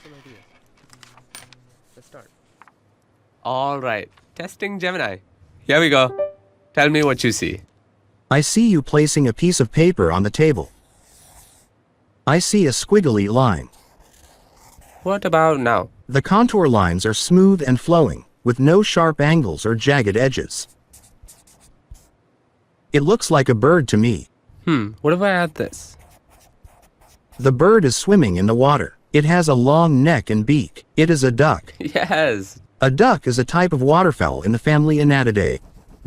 some ideas. Let's start. All right. Testing Gemini. Here we go. Tell me what you see. I see you placing a piece of paper on the table. I see a squiggly line. What about now? The contour lines are smooth and flowing, with no sharp angles or jagged edges. It looks like a bird to me. What if I add this? The bird is swimming in the water. It has a long neck and beak. It is a duck. Yes. A duck is a type of waterfowl in the family Unadulterated.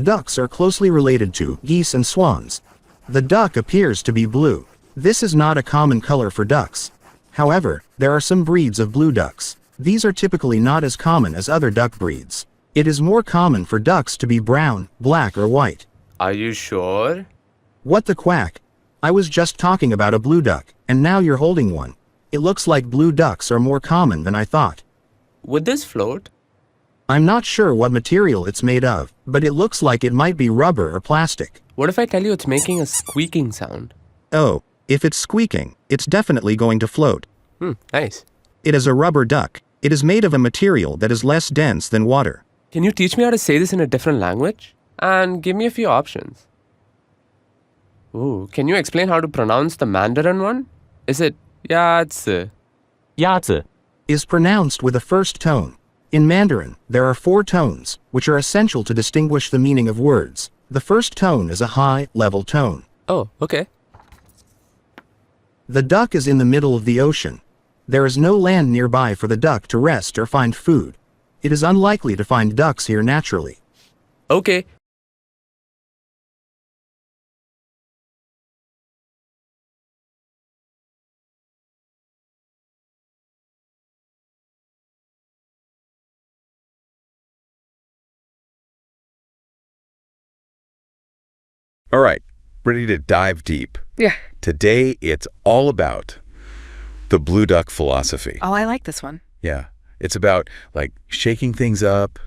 Ducks are closely related to geese and swans. The duck appears to be blue. This is not a common color for ducks. However, there are some breeds of blue ducks. These are typically not as common as other duck breeds. It is more common for ducks to be brown, black, or white. Are you sure? What the quack? I was just talking about a blue duck, and now you're holding one. It looks like blue ducks are more common than I thought. Would this float? I'm not sure what material it's made of, but it looks like it might be rubber or plastic. What if I tell you it's making a squeaking sound? Oh, if it's squeaking, it's definitely going to float. Nice. It is a rubber duck. It is made of a material that is less dense than water. Can you teach me how to say this in a different language? And give me a few options. Ooh, can you explain how to pronounce the Mandarin one? Is it yazi? 鸭子 Is pronounced with a first tone. In Mandarin, there are 4 tones, which are essential to distinguish the meaning of words. The first tone is a high, level tone. Oh, okay. The duck is in the middle of the ocean. There is no land nearby for the duck to rest or find food. It is unlikely to find ducks here naturally. Okay. All right, ready to dive deep. Yeah. Today, it's all about the blue duck philosophy. Oh, I like this one. Yeah. It's about, like, shaking things up,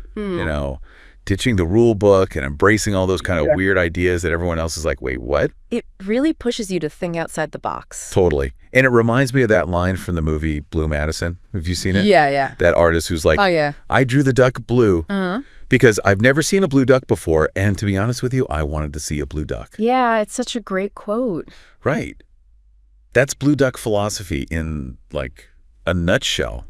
ditching the rule book and embracing all those kind of weird ideas that everyone else is like, wait, what? It really pushes you to think outside the box. Totally. And it reminds me of that line from the movie Billy Madison. Have you seen it? Yeah. That artist who's like, Oh, yeah. I drew the duck blue because I've never seen a blue duck before. And to be honest with you, I wanted to see a blue duck. Yeah, it's such a great quote. Right. That's blue duck philosophy in, like, a nutshell.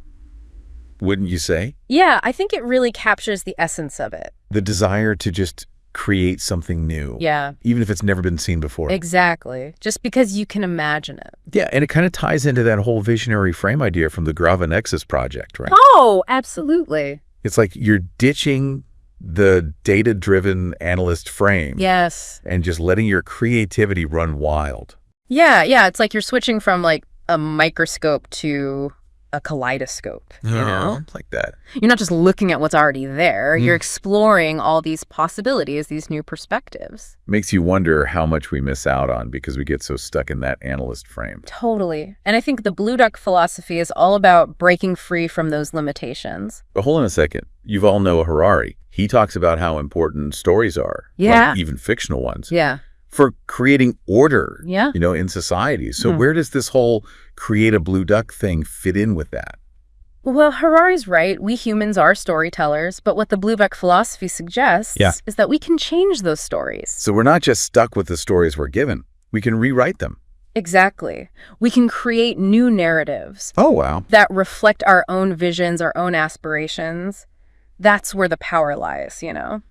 Wouldn't you say? Yeah, I think it really captures the essence of it. The desire to just create something new. Yeah. Even if it's never been seen before. Exactly. Just because you can imagine it. Yeah, and it kind of ties into that whole visionary frame idea from the Gravinexus project, right? Oh, absolutely. It's like you're ditching the data-driven analyst frame. Yes. And just letting your creativity run wild. Yeah. It's like you're switching from like a microscope to a kaleidoscope, you know? Like that. You're not just looking at what's already there. You're exploring all these possibilities, these new perspectives. Makes you wonder how much we miss out on because we get so stuck in that analyst frame. Totally. And I think the blue duck philosophy is all about breaking free from those limitations. But hold on a second. You all know Harari. He talks about how important stories are. Yeah. Like even fictional ones. Yeah. For creating order, Yeah. in society. So where does this whole create a blue duck thing fit in with that? Well, Harari's right. We humans are storytellers, but what the blue duck philosophy suggests is that we can change those stories. So we're not just stuck with the stories we're given. We can rewrite them. Exactly. We can create new narratives Oh, wow. that reflect our own visions, our own aspirations. That's where the power lies, you know?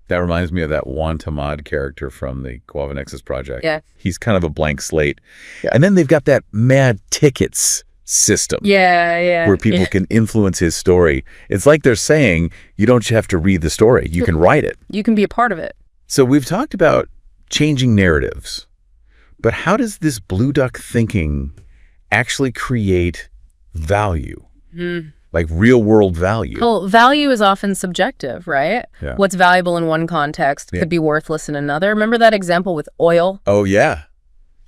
That reminds me of that Juan Tamad character from the Gravinexus project. Yeah. He's kind of a blank slate. Yeah. And then they've got that mad tickets system. Yeah. Where people can influence his story. It's like they're saying, you don't have to read the story. You can write it. You can be a part of it. So we've talked about changing narratives. But how does this blue duck thinking actually create value? Like real world value? Well, value is often subjective, right? Yeah. What's valuable in one context could be worthless in another. Remember that example with oil? Oh, yeah.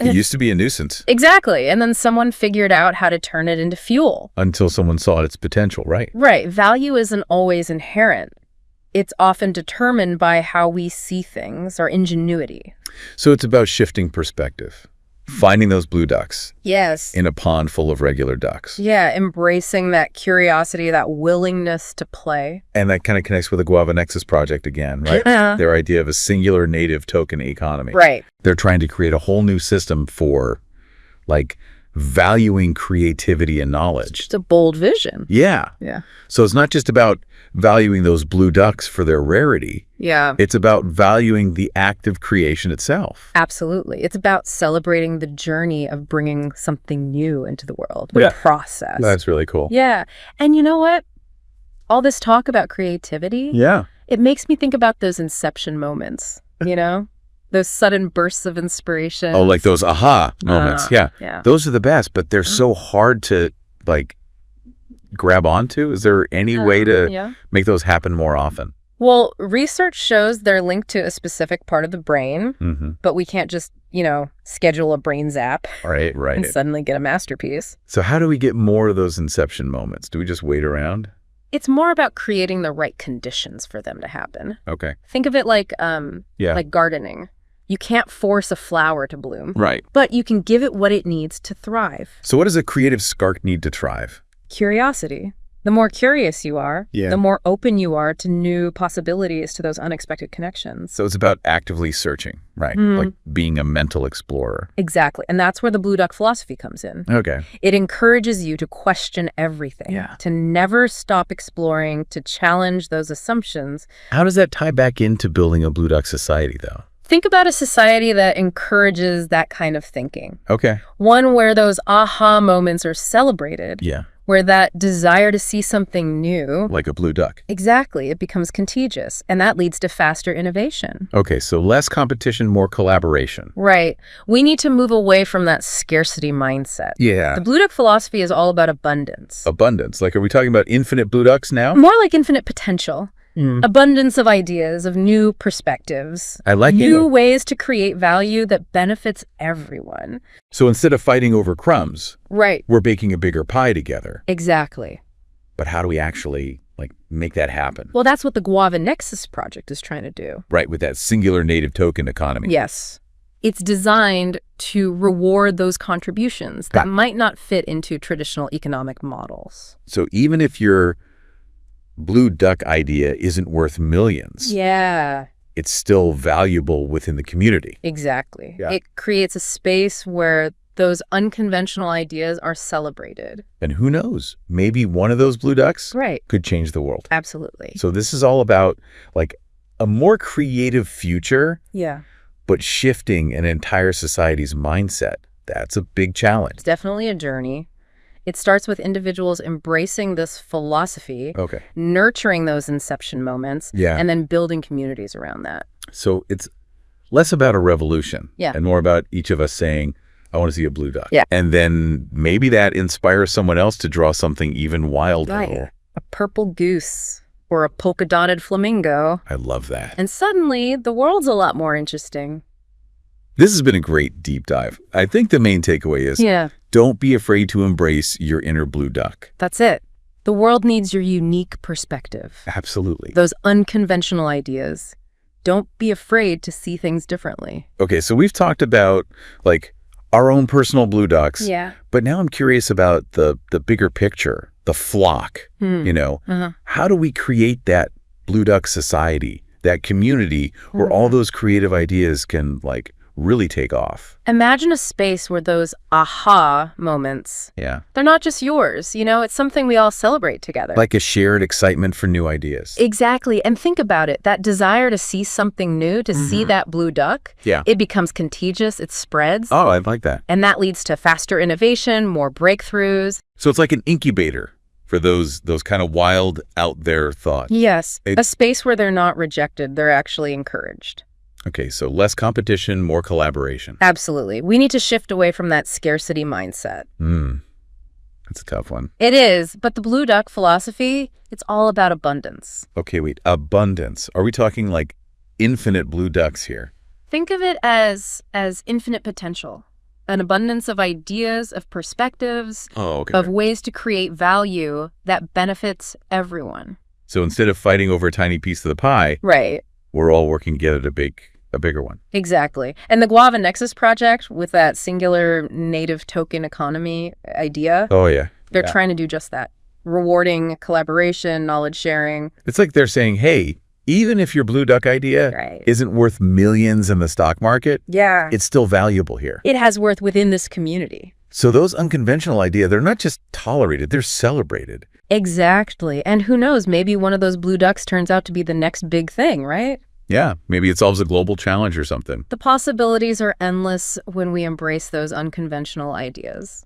It used to be a nuisance. Exactly. And then someone figured out how to turn it into fuel. Until someone saw its potential, right? Right. Value isn't always inherent. It's often determined by how we see things, our ingenuity. So it's about shifting perspective. finding those blue ducks Yes. in a pond full of regular ducks. Yeah, embracing that curiosity, that willingness to play. And that kind of connects with the Guava Nexus project again, right? Yeah. Their idea of a singular native token economy. Right. They're trying to create a whole new system for, like, valuing creativity and knowledge. It's a bold vision. Yeah. Yeah. So it's not just about valuing those blue ducks for their rarity. Yeah. It's about valuing the act of creation itself. Absolutely. It's about celebrating the journey of bringing something new into the world, the Yeah. process. That's really cool. Yeah. And you know what? All this talk about creativity, Yeah. it makes me think about those inception moments, you know? Those sudden bursts of inspiration. Oh, like those aha moments. Yeah. Yeah. Those are the best, but they're so hard to, like, grab onto. Is there any way to Yeah. make those happen more often? Well, research shows they're linked to a specific part of the brain, Mm-hmm. but we can't just, schedule a brain zap Right. and suddenly get a masterpiece. So how do we get more of those inception moments? Do we just wait around? It's more about creating the right conditions for them to happen. Okay. Think of it like Yeah. like gardening. You can't force a flower to bloom, Right. but you can give it what it needs to thrive. So what does a creative spark need to thrive? Curiosity. The more curious you are, Yeah. the more open you are to new possibilities, to those unexpected connections. So it's about actively searching, right? Like being a mental explorer. Exactly. And that's where the blue duck philosophy comes in. Okay. It encourages you to question everything, Yeah. to never stop exploring, to challenge those assumptions. How does that tie back into building a blue duck society, though? Think about a society that encourages that kind of thinking. Okay. One where those aha moments are celebrated, Yeah. where that desire to see something new, Like a blue duck. exactly, it becomes contagious, and that leads to faster innovation. Okay, so less competition, more collaboration. Right. We need to move away from that scarcity mindset. Yeah. The blue duck philosophy is all about abundance. Abundance. Like, are we talking about infinite blue ducks now? More like infinite potential. Abundance of ideas, of new perspectives. I like new it. ways to create value that benefits everyone. So instead of fighting over crumbs, Right. we're baking a bigger pie together. Exactly. But how do we actually, like, make that happen? Well, that's what the Guava Nexus project is trying to do. Right, with that singular native token economy. Yes. It's designed to reward those contributions that might not fit into traditional economic models. So even if your blue duck idea isn't worth millions, Yeah, it's still valuable within the community. exactly. Yeah. It creates a space where those unconventional ideas are celebrated. And who knows, maybe one of those blue ducks Right. could change the world. Absolutely. So this is all about, like, a more creative future, Yeah. but shifting an entire society's mindset. That's a big challenge. It's definitely a journey. It starts with individuals embracing this philosophy, Okay. nurturing those inception moments, Yeah. and then building communities around that. So it's less about a revolution Yeah. and more about each of us saying, I want to see a blue duck. Yeah. And then maybe that inspires someone else to draw something even wilder. Right. A purple goose or a polka dotted flamingo. I love that. And suddenly, the world's a lot more interesting. This has been a great deep dive. I think the main takeaway is Yeah, don't be afraid to embrace your inner blue duck. that's it. The world needs your unique perspective, Absolutely. those unconventional ideas. Don't be afraid to see things differently. Okay, so we've talked about, like, our own personal blue ducks, Yeah. but now I'm curious about the bigger picture, the flock, you know. Uh-huh. How do we create that blue duck society, that community where all those creative ideas can, like, really take off? Imagine a space where those aha moments, Yeah. they're not just yours, it's something we all celebrate together. Like a shared excitement for new ideas. Exactly. And think about it. That desire to see something new, to see that blue duck, Yeah. it becomes contagious, it spreads. Oh, I like that. And that leads to faster innovation, more breakthroughs. So it's like an incubator for those kind of wild, out there thoughts. Yes. It- A space where they're not rejected, they're actually encouraged. Okay, so less competition, more collaboration. Absolutely. We need to shift away from that scarcity mindset. That's a tough one. It is, but the blue duck philosophy, it's all about abundance. Okay, wait. Abundance. Are we talking like infinite blue ducks here? Think of it as infinite potential, an abundance of ideas, of perspectives, Oh, okay. of ways to create value that benefits everyone. So instead of fighting over a tiny piece of the pie, Right. we're all working together to bake a bigger one. Exactly. And the Guava Nexus project with that singular native token economy idea, Oh, yeah. they're Yeah. trying to do just that. Rewarding collaboration, knowledge sharing. It's like they're saying, hey, even if your blue duck idea Right. isn't worth millions in the stock market, Yeah. it's still valuable here. It has worth within this community. So those unconventional ideas, they're not just tolerated, they're celebrated. Exactly. And who knows, maybe one of those blue ducks turns out to be the next big thing, right? Yeah, maybe it solves a global challenge or something. The possibilities are endless when we embrace those unconventional ideas.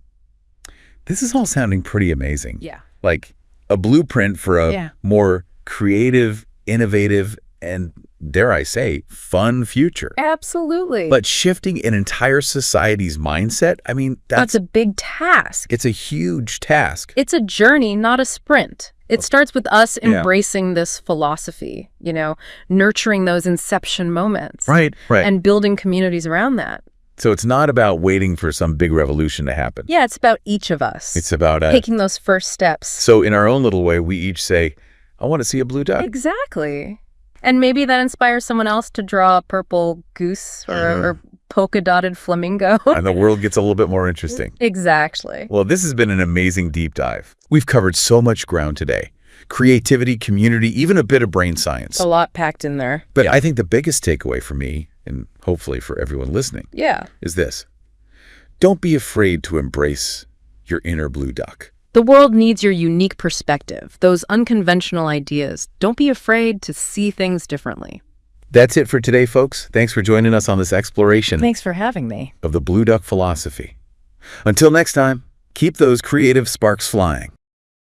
This is all sounding pretty amazing. Yeah. Like a blueprint for a Yeah. more creative, innovative, and dare I say, fun future. Absolutely. But shifting an entire society's mindset, I mean, That's a big task. it's a huge task. It's a journey, not a sprint. It starts with us Yeah. embracing this philosophy, nurturing those inception moments. Right. And building communities around that. So it's not about waiting for some big revolution to happen. Yeah, it's about each of us. It's about taking those first steps. So in our own little way, we each say, I want to see a blue duck. Exactly. And maybe that inspires someone else to draw a purple goose or polka-dotted flamingo. And the world gets a little bit more interesting. Exactly. Well, this has been an amazing deep dive. We've covered so much ground today. Creativity, community, even a bit of brain science. A lot packed in there. But I think the biggest takeaway for me, and hopefully for everyone listening, Yeah. is this. Don't be afraid to embrace your inner blue duck. The world needs your unique perspective, those unconventional ideas. Don't be afraid to see things differently. That's it for today, folks. Thanks for joining us on this exploration Thanks for having me. of the blue duck philosophy. Until next time, keep those creative sparks flying.